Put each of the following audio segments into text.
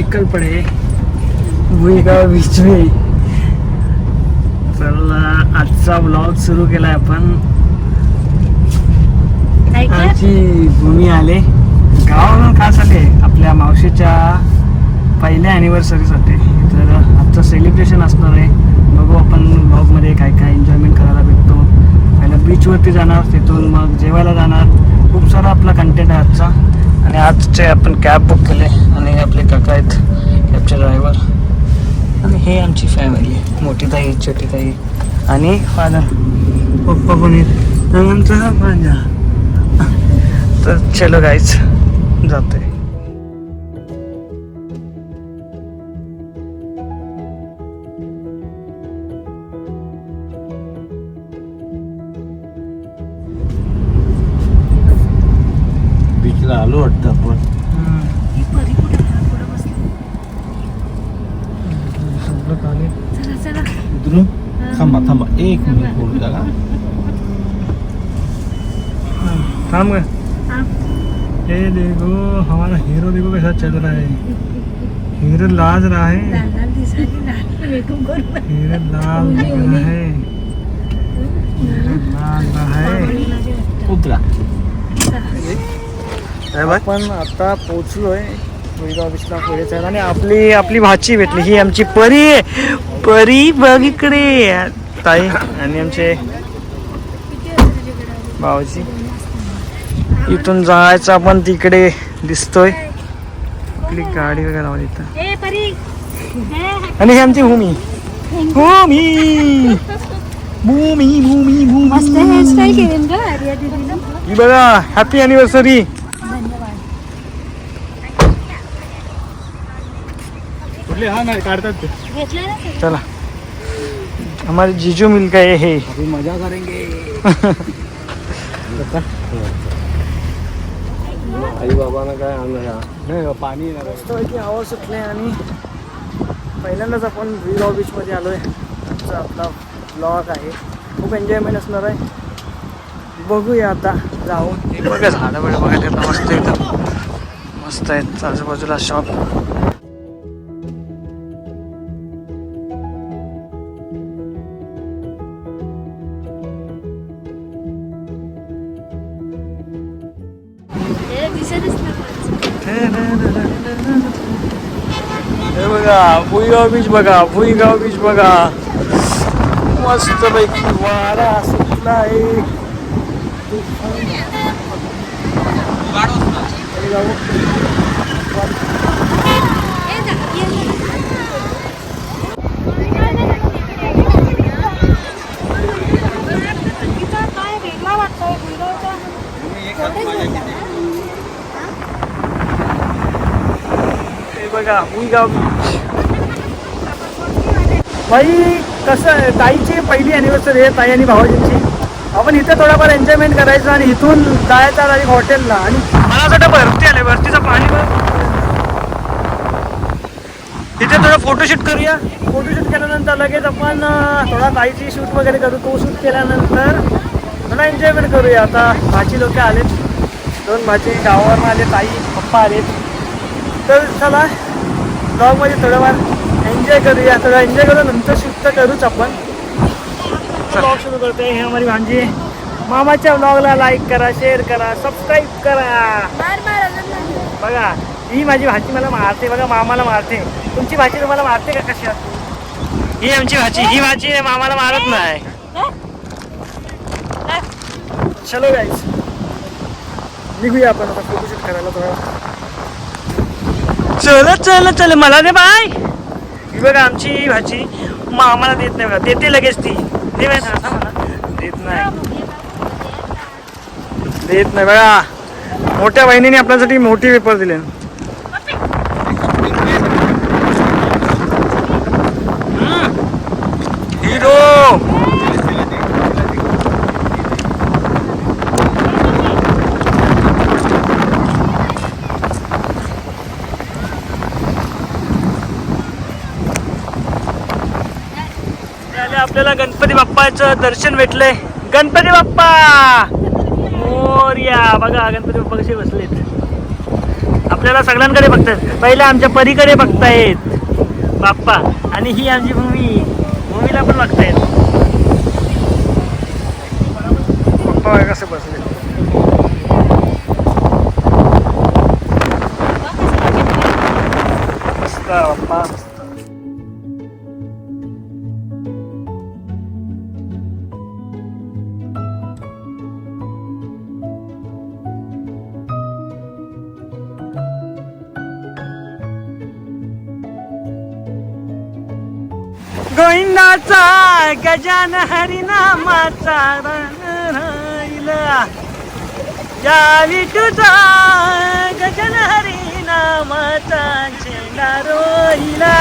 निकल पडे भुईगाव बीच में. चला आजचा ब्लॉग सुरू केलाय आपण. आमची भूमी आले गावावरून खास आले आपल्या मावशीच्या पहिल्या ॲनिव्हर्सरीसाठी. तर आजचं सेलिब्रेशन असणार आहे. बघू आपण ब्लॉगमध्ये काय काय एन्जॉयमेंट करायला भेटतो. पहिला बीचवरती जाणार, तिथून मग जेवायला जाणार. खूप सारा आपला कंटेंट आहे आजचा. आणि आजचे आपण कॅब बुक केले आणि आपले काका आहेत कॅबचे ड्रायव्हर. आणि हे आमची फॅमिली, मोठी ताई, छोटी ताई आणि फादर, पप्पा पण आहेत आणि आमचा भांजा. तर चलो गाईच जातोय. बीचला आलो वाटतं आपण. उतरू थांबा थांबा एक मिनिट बोलू का. थांब ग. ये देखो हमारा हीरो, देखो कैसा चल रहा है. हीरो लाज रहा है, हीरो लाल दिख रहा है, हीरो लाल रहा है. उतरा. आपण आता पोहोचलोय भुईगाव बीचला. पुढेच आणि आपली भाची भेटली. ही आमची परी आहे. परी बघ इकडे ताई आणि आमचे भाऊजी. इथून जायचं आपण तिकडे दिसतोय आपली गाडी वगैरे लावली इथं. आणि ही आमची भूमी भूमी भूमी भूमी भूमी. ही बघा हॅपी ॲनिव्हर्सरी. हा नाही काढतात ते. चला हमारे जीजू मिल गए है. अभी मजा करेंगे. आई बाबांना काय आणलं पाणी मस्तपैकी हवा सुटले आणि पहिल्यांदाच आपण भुईगाव बीचमध्ये आलो आहे. आजचा आपला ब्लॉग आहे. खूप एन्जॉयमेंट असणार आहे. बघूया आता जाऊन. हे बघा झाडं बघा बघायला मस्त एकदम मस्त आहेत. आजूबाजूला शॉप. हे बघा भुईगाव बीच बघा, भुईगाव बीच बघा. मस्त पैकी वारा सुटला आहे. बघा भुईगाव बीच. बाई कसं आहे, ताईची पहिली ॲनिव्हर्सरी आहे ताई आणि भावाजींची. आपण इथे थोडाफार एन्जॉयमेंट करायचं आणि इथून जायचं डायरेक्ट हॉटेलला. आणि मला असं वाटतं भरती आले, भरतीचं पाणी बघ. तिथे थोडं फोटोशूट करूया. फोटोशूट केल्यानंतर लगेच आपण थोडा ताईची शूट वगैरे करू. तो शूट केल्यानंतर थोडा एन्जॉयमेंट करूया. आता भाची लोक आलेत, दोन भाची गावावरून आले, ताई पप्पा आलेत. तर चला ब्लॉगमध्ये थोडंफार एन्जॉय करूया. थोडं एन्जॉय करू, नंतर शूट तर करूच आपण. ब्लॉग सुरू करते. हे हमारी भांजी. मामाच्या ब्लॉगला लाईक करा, शेअर करा, सबस्क्राईब करा. बघा ही माझी भाची मला मारते. बघा मामाला मारते. तुमची भाची तुम्हाला मारते का कशा? ही आमची भाची. ही भाची मामाला मारत नाही. चलो गाईस निघूया आपण आता फोटोशूट करायला. थोडा चल चल चल मला दे बाय. ही बघा आमची भाची मामाला देत नाही बघा. देते लगेच ती. दे बाय सांगा मला. देत नाही, देत नाही बघा. मोठ्या बहिणीने आपल्यासाठी मोठी पेपर दिले. हिरो. आपल्याला गणपती बाप्पाचं दर्शन भेटलंय. गणपती बाप्पा मोरया. बघा गणपती बाप्पा कसे बसलेत. आपल्याला सगळ्यांकडे बघतात. पहिले आमच्या परीकडे बघतायत बाप्पा, आणि ही आमची भूमीला पण बघतायत. बाप्पा कसे बसले. मस्त बाप्पा. गोविंदाचा गजान हरिनामाचा राहिला, या विठूचा गजान हरिनामाचा झेंडा रोहिला.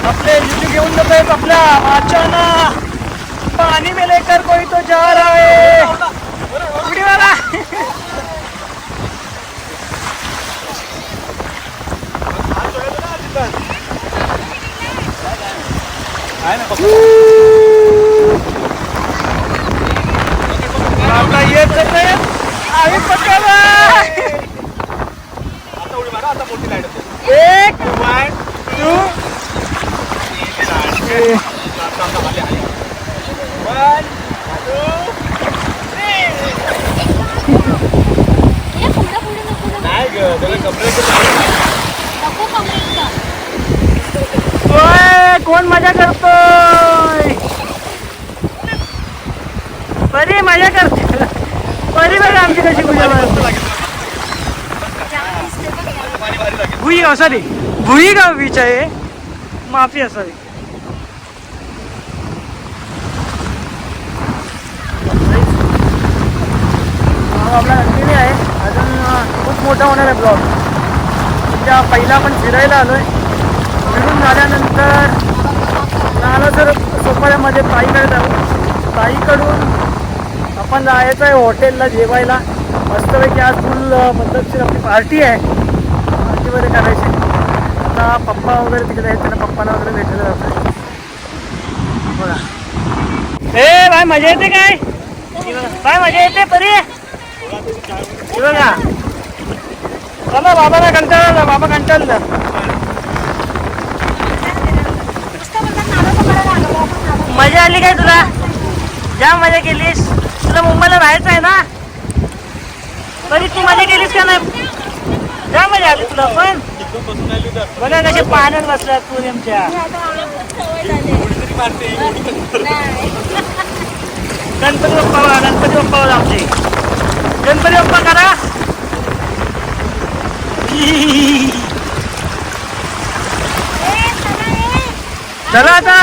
आपले जिजू घेऊन जात आहेत आपल्या वाचाना. पाणी में लेकर कोई तो जा रहा है. उडीवाला. आपला येत नाही आम्ही पकडला. एक 1 2 कोण मजा करतोय. परी मजा करते. परी बघा आमची कशी पूजा भुई असावी. भुई गाव बीच आहे, माफी असावी. आपला कंटिन्यू आहे अजून. खूप मोठा होणार आहे ब्लॉग. त्या पहिला आपण फिरायला आलोय. फिरून झाल्यानंतर आलो तर सोपाऱ्यामध्ये ताईकडे जाऊ. ताईकडून आपण जायचं आहे हॉटेलला जेवायला. मस्तपैकी आज फुल पद्धतशीर आपली पार्टी आहे. पार्टी वगैरे करायची. आता पप्पा वगैरे तिकडे आहेत, त्यांना पप्पांना वगैरे भेटायला जातो. बघा ए भाई मजा येते काय. काय मजा येते परी. बघा चला बाबाला कंटाळला. बाबा कंटाळला. मजा आली काय तुला. जाम मजा केलीस. तुला मुंबईला राहायचं आहे ना. तरी तू मजा केलीस का नाही. जाम मजा आली तुला पण. बघा कसे पाण्यात बसल्यात तू आमच्या. गणपती बाप्पा बघा. गणपती बाप्पा बघा आमचे. गणपती बाप्पा करा. चला आता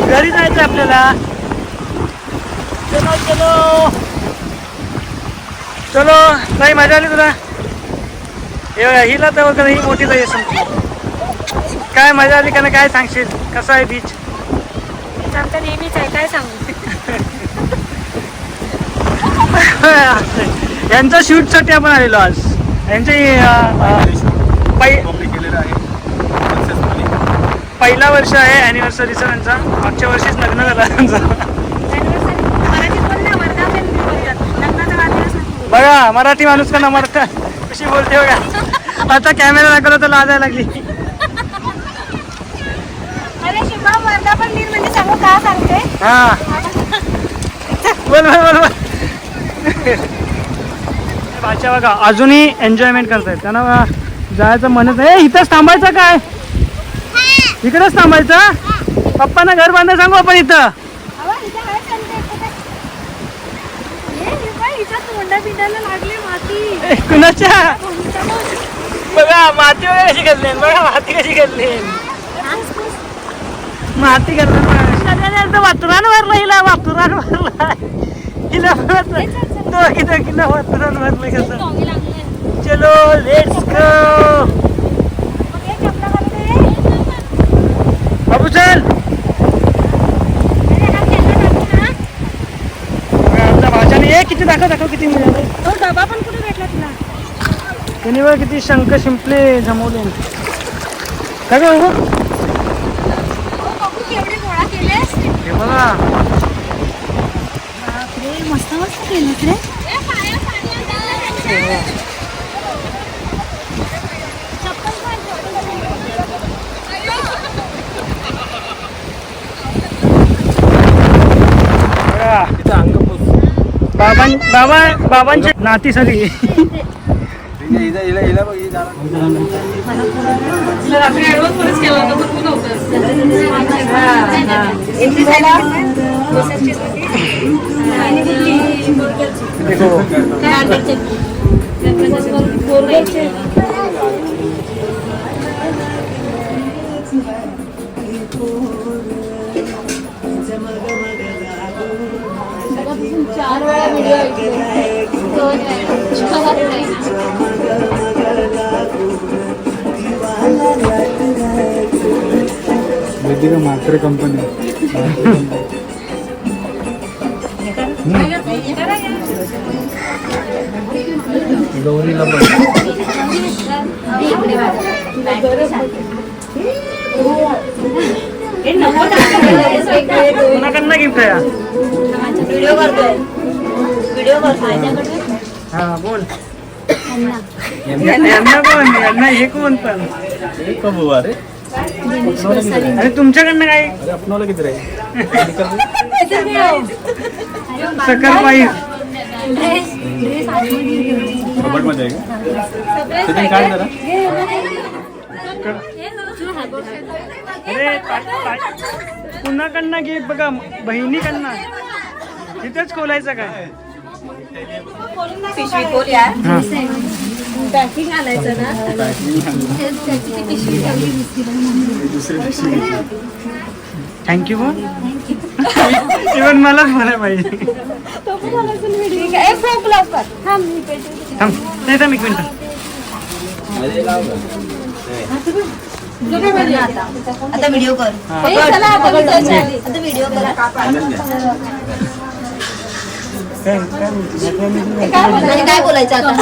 घरी जायचं आपल्याला. चलो चलो चलो. काही मजा आली तुला. हिला तर वगैरे ही मोठी जाई संपली. काय मजा आली का नाही काय सांगशील. कसं आहे बीच. आमचा नेहमीच आहे काय सांगू. यांच्या शूटसाठी आपण आलेलो आज. यांची पहिला वर्ष आहे ॲनिव्हर्सरीचं त्यांचा. मागच्या वर्षीच लग्न झालं त्यांचं. बघा मराठी माणूस का नमरता कशी बोलते बघा. आता कॅमेरा दाखवला तर लाजायला लागली. हा बोल बोल बोल. बाच्या बघा अजूनही एन्जॉयमेंट करतायत. त्यांना जायचं म्हणत नाही. इथंच थांबायचं काय. इकडेच थांबायचं. पप्पांना घर बांधायला सांगू आपण इथं. कुणाच्या बघा माती वगैरे कशी घालली. बघा माती कशी घालली. माती घालून वातुरान भरलं हिला. वातुरान भरला हिला. किला वातुरान भरलं कसं. चलो लेट्स गो. बाबू चल. आमच्या भाच्याने किती दाखव किती मिळाले. डबा पण कुठे भेटला तुला. त्यांनी बघ किती शंख शिंपले जमवले. काय केवढे गोळा केलेस. हे बघा बाबांची नाती सगळी. चार वेळा वेदिका मात्र कंपनी गौरीला कोणाकडनं गिफ्ट आहे? व्हिडिओ करतोय हा बोल. यांना कोण? यांना हे कोण पण? कब हुआ रे? अरे तुमच्याकडनं काय? अरे अपनोला किती रे? सकर पाहिजे. कबड मध्ये आहे का? काय जरा अरे कुणाकडनं घे बघा, बहिणीकडनं. तिथेच खोलायचं काय? पिशवी खोल यार. पॅकिंग आणायचं ना. थँक्यू बोल. इव्हन मलाच म्हणायला पाहिजे. थांब नाही थांब एक मिनिट. आता व्हिडिओ कर. आता व्हिडिओ कर. काय बोलायचं आता?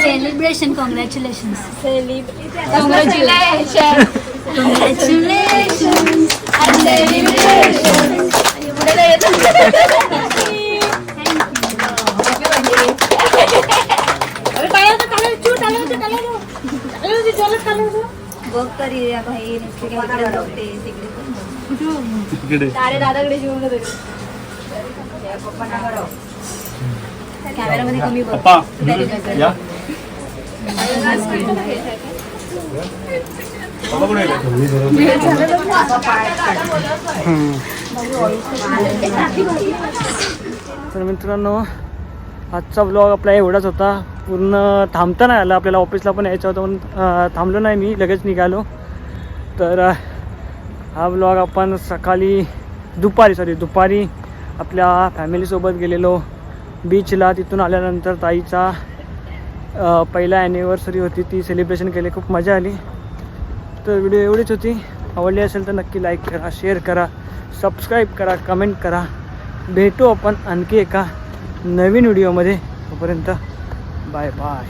सेलिब्रेशन. कॉंग्रॅच्युलेशन. बघ तरी भाई तारे दादाकडे जेवण कॅमेरामध्ये कमी बघ. या तर मित्रांनो, आजचा ब्लॉग आपला एवढाच होता. पूर्ण थांबता नाही आला. आपल्याला ऑफिसला पण यायचं होतं पण थांबलो नाही मी, लगेच निघालो. तर हा ब्लॉग आपण दुपारी आपल्या फॅमिलीसोबत गेलेलो बीचला. तिथून आल्यानंतर ताईचा पहिला ॲनिव्हर्सरी होती, ती सेलिब्रेशन केली. खूप मजा आली. तर व्हिडिओ एवढीच होती. आवडली असेल तर नक्की लाईक करा, शेअर करा, सबस्क्राईब करा, कमेंट करा. भेटू आपण आणखी एका नवीन व्हिडिओमध्ये. तोपर्यंत बाय बाय.